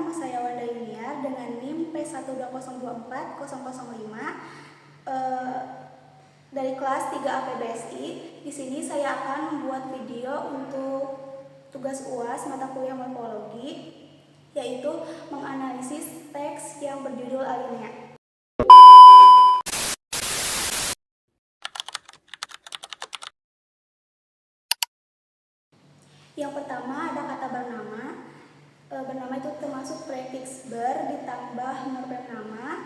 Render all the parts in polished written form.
nama saya Wanda Yuniar dengan NIM P12024-005 dari kelas 3 APBSI. Di sini saya akan membuat video untuk tugas UAS mata kuliah morfologi, yaitu menganalisis teks yang berjudul alinea. Yang pertama ada kata bernama. Bernama itu termasuk prefiks ber ditambah morfem nama,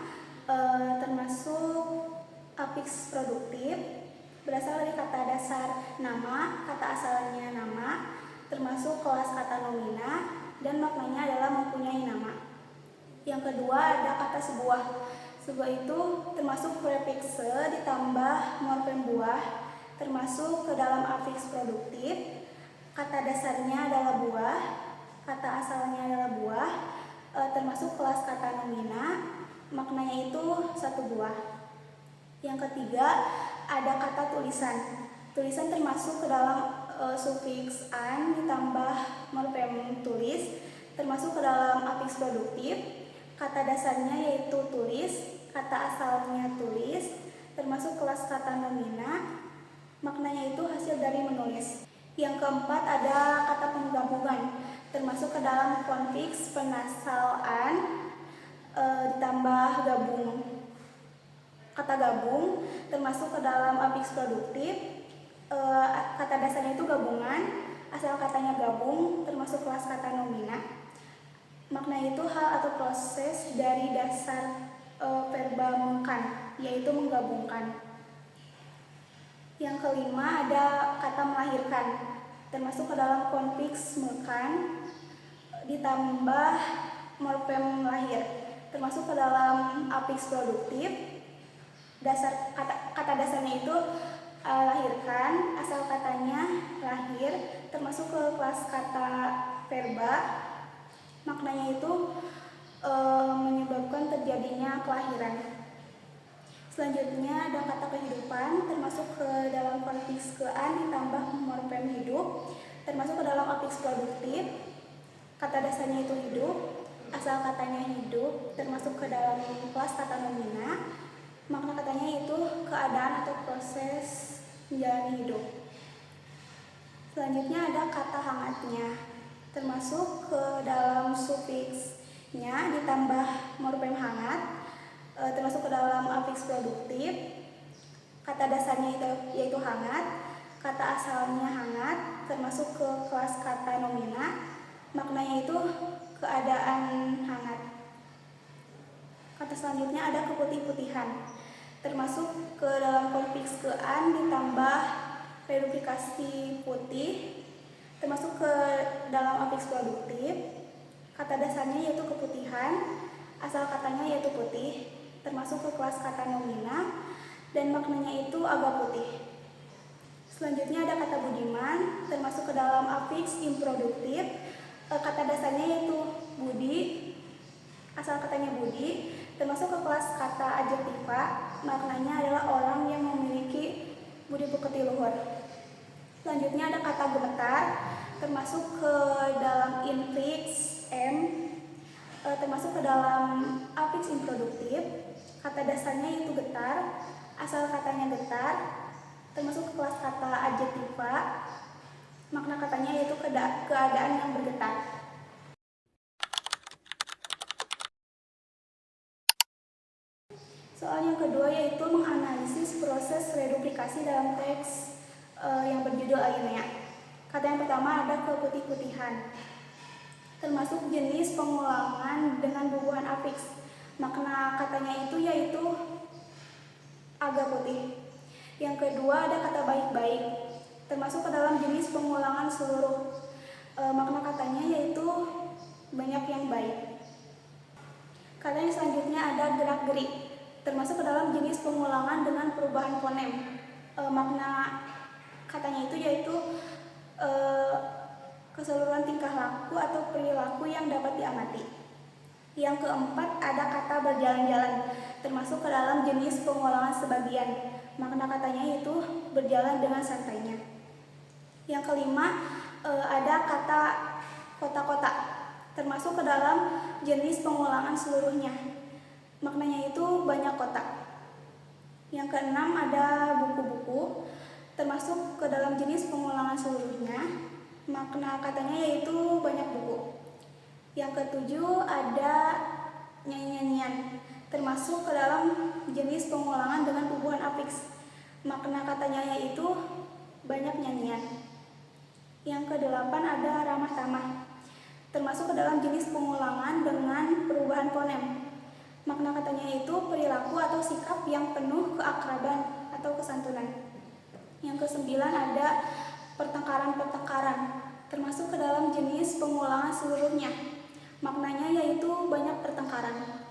termasuk afiks produktif, berasal dari kata dasar nama, kata asalnya nama, termasuk kelas kata nomina, dan maknanya adalah mempunyai nama. Yang kedua ada kata sebuah. Sebuah itu termasuk prefiks se ditambah morfem buah, termasuk ke dalam afiks produktif. Kata dasarnya adalah buah, kata asalnya adalah buah, termasuk kelas kata nomina, maknanya itu satu buah. Yang ketiga ada kata tulisan. Tulisan termasuk ke dalam sufiks an ditambah morfem tulis, termasuk ke dalam afiks produktif. Kata dasarnya yaitu tulis, kata asalnya tulis, termasuk kelas kata nomina, maknanya itu hasil dari menulis. Yang keempat ada kata penggabungan, termasuk ke dalam konfiks penasalan ditambah gabung. Kata gabung termasuk ke dalam afiks produktif. Kata dasarnya itu gabungan, asal katanya gabung, termasuk kelas kata nomina. Makna itu hal atau proses dari dasar verba mengkan, yaitu menggabungkan. Yang kelima ada kata melahirkan, termasuk ke dalam konfiks mekan ditambah morfem lahir, termasuk ke dalam afiks produktif. Kata dasarnya itu lahirkan, asal katanya lahir, termasuk ke kelas kata verba. Maknanya itu menyebabkan terjadinya kelahiran. Selanjutnya ada kata kehidupan, termasuk ke dalam konfiks kean ditambah morfem hidup, termasuk ke dalam afiks produktif. Kata dasarnya itu hidup, asal katanya hidup, termasuk ke dalam kelas kata nomina. Makna katanya itu keadaan atau proses menjalani hidup. Selanjutnya ada kata hangatnya, termasuk ke dalam sufiksnya ditambah morfem hangat, termasuk ke dalam afiks produktif. Kata dasarnya yaitu hangat, kata asalnya hangat, termasuk ke kelas kata nomina, maknanya itu keadaan hangat. Kata selanjutnya ada keputih-putihan, termasuk ke dalam konfiks kean ditambah reduplifikasi putih, termasuk ke dalam afiks produktif. Kata dasarnya yaitu keputihan, asal katanya yaitu putih, termasuk ke kelas kata nomina, dan maknanya itu agak putih. Selanjutnya ada kata budiman, termasuk ke dalam afiks improduktif. Kata dasarnya yaitu budi, asal katanya budi, termasuk ke kelas kata adjektiva, maknanya adalah orang yang memiliki budi pekerti luhur. Selanjutnya ada kata gemetar, termasuk ke dalam infiks m, termasuk ke dalam afiks improduktif. Kata dasarnya itu getar, asal katanya getar, termasuk ke kelas kata adjektiva, makna katanya yaitu keadaan yang bergetar. Soal yang kedua yaitu menganalisis proses reduplikasi dalam teks yang berjudul alinea. Kata yang pertama ada keputih-putihan, termasuk jenis pengulangan dengan bubuhan afiks. Makna katanya itu yaitu agak putih. Yang kedua ada kata baik-baik, termasuk ke dalam jenis pengulangan seluruh. Makna katanya yaitu banyak yang baik. Kata yang selanjutnya ada gerak-gerik, termasuk ke dalam jenis pengulangan dengan perubahan fonem. Makna katanya itu yaitu keseluruhan tingkah laku atau perilaku yang dapat diamati. Yang keempat ada kata berjalan-jalan, termasuk ke dalam jenis pengulangan sebagian. Makna katanya yaitu berjalan dengan santainya. Yang kelima ada kata kota-kota, termasuk ke dalam jenis pengulangan seluruhnya. Maknanya itu banyak kotak. Yang keenam ada buku-buku, termasuk ke dalam jenis pengulangan seluruhnya. Makna katanya yaitu banyak buku. Yang ketujuh ada nyanyi-nyanyian, termasuk ke dalam jenis pengulangan dengan bubuhan afiks. Makna katanya yaitu banyak nyanyian. Yang kedelapan ada ramah tamah, termasuk ke dalam jenis pengulangan dengan perubahan fonem. Makna katanya yaitu perilaku atau sikap yang penuh keakraban atau kesantunan. Yang kesembilan ada pertengkaran-pertengkaran, termasuk ke dalam jenis pengulangan seluruhnya. Maknanya yaitu banyak pertengkaran.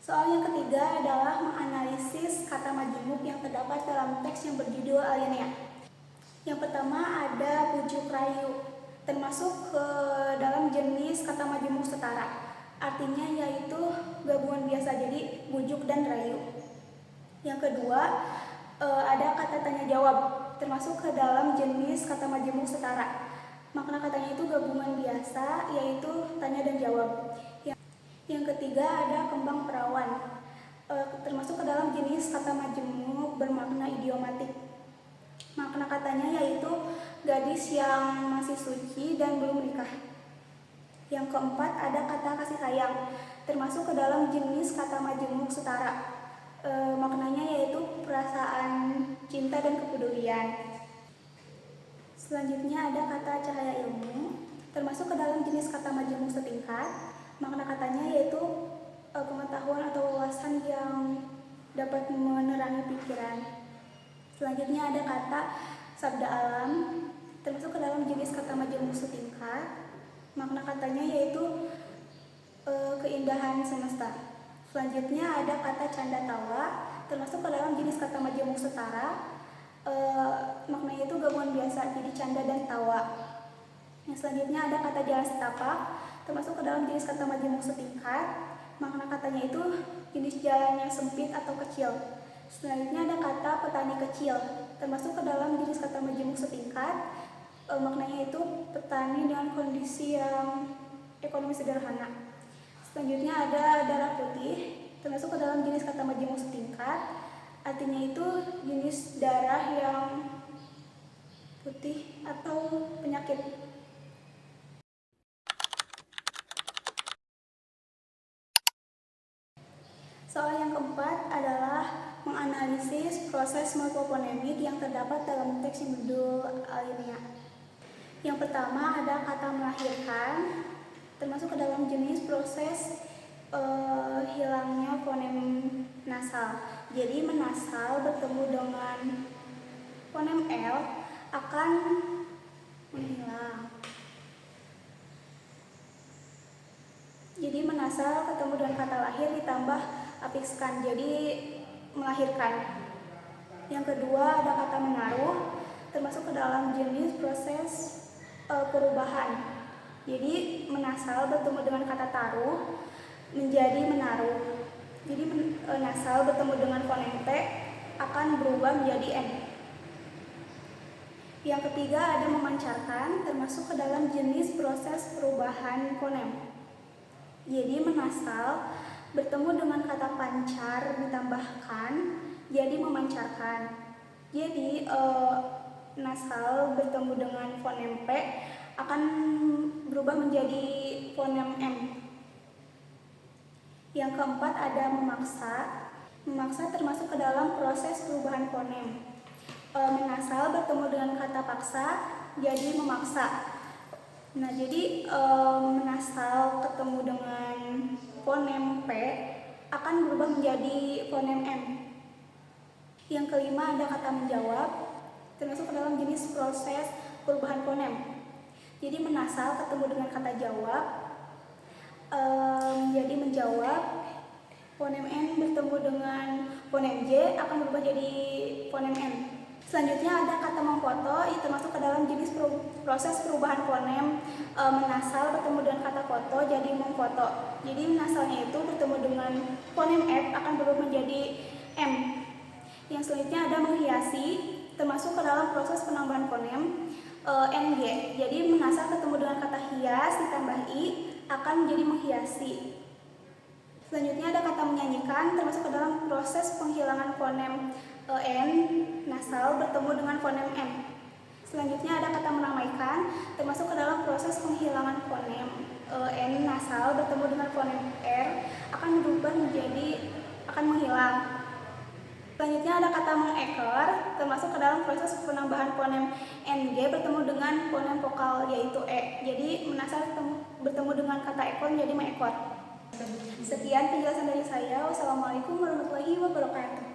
Soal yang ketiga adalah menganalisis kata majemuk yang terdapat dalam teks yang berjudul alinea. Yang pertama ada bujuk rayu, termasuk ke dalam jenis kata majemuk setara. Artinya yaitu gabungan biasa, jadi bujuk dan rayu. Yang kedua ada kata tanya jawab, termasuk ke dalam jenis kata majemuk setara. Makna katanya itu gabungan biasa, yaitu tanya dan jawab. Yang ketiga ada kembang perawan, termasuk ke dalam jenis kata majemuk bermakna idiomatik. Makna katanya yaitu gadis yang masih suci dan belum menikah. Yang keempat ada kata kasih sayang, termasuk ke dalam jenis kata majemuk setara. Maknanya yaitu perasaan cinta dan kepedulian. Selanjutnya ada kata cahaya ilmu, termasuk ke dalam jenis kata majemuk setingkat. Makna katanya yaitu pengetahuan atau wawasan yang dapat menerangi pikiran. Selanjutnya ada kata sabda alam, termasuk ke dalam jenis kata majemuk setingkat. Makna katanya yaitu keindahan semesta. Selanjutnya ada kata canda tawa, termasuk ke dalam jenis kata majemuk setara. Maknanya itu gabungan biasa, jadi canda dan tawa. Yang selanjutnya ada kata jalan setapak, termasuk ke dalam jenis kata majemuk setingkat. Makna katanya itu jenis jalan yang sempit atau kecil. Selanjutnya ada kata petani kecil, termasuk ke dalam jenis kata majemuk setingkat. Maknanya itu petani dengan kondisi yang ekonomi sederhana. Selanjutnya ada darah putih, termasuk ke dalam jenis kata majemuk setingkat. Artinya itu jenis darah yang putih atau penyakit. Soal yang keempat adalah menganalisis proses morfoponemik yang terdapat dalam teks yang berjudul alinea. Yang pertama ada kata melahirkan, termasuk ke dalam jenis proses hilangnya fonem nasal. Jadi menasal bertemu dengan fonem L akan menghilang. Jadi menasal ketemu dengan kata lahir ditambah afikskan, jadi melahirkan. Yang kedua ada kata menaruh, termasuk ke dalam jenis proses perubahan. Jadi menasal bertemu dengan kata taruh menjadi menaruh. Jadi nasal bertemu dengan fonem T akan berubah menjadi N. Yang ketiga ada memancarkan, termasuk ke dalam jenis proses perubahan fonem. Jadi menasal bertemu dengan kata pancar ditambahkan jadi memancarkan. Jadi nasal bertemu dengan fonem P akan berubah menjadi fonem M. Yang keempat ada memaksa. Memaksa termasuk ke dalam proses perubahan fonem. Menasal bertemu dengan kata paksa jadi memaksa. Nah, jadi menasal ketemu dengan fonem P akan berubah menjadi fonem M. Yang kelima ada kata menjawab, termasuk ke dalam jenis proses perubahan fonem. Jadi menasal ketemu dengan kata jawab, jadi menjawab. Fonem N bertemu dengan fonem J akan berubah jadi fonem N. Selanjutnya ada kata memfoto, itu termasuk ke dalam jenis proses perubahan fonem. Menasal bertemu dengan kata foto jadi memfoto. Jadi nasalnya itu bertemu dengan fonem F akan berubah menjadi M. Yang selanjutnya ada menghiasi, termasuk ke dalam proses penambahan fonem NG. Jadi menasal ketemu dengan kata hias ditambah i akan menjadi menghiasi. Selanjutnya ada kata menyanyikan, termasuk ke dalam proses penghilangan fonem N nasal bertemu dengan fonem M. Selanjutnya ada kata meramaikan, termasuk ke dalam proses penghilangan fonem N nasal bertemu dengan fonem R akan berubah menjadi akan menghilang. Selanjutnya ada kata mengekor, termasuk ke dalam proses penambahan fonem NG bertemu dengan fonem vokal yaitu E. Jadi menasal bertemu dengan kata ekor menjadi mengekor. Sekian penjelasan dari saya. Wassalamualaikum warahmatullahi wabarakatuh.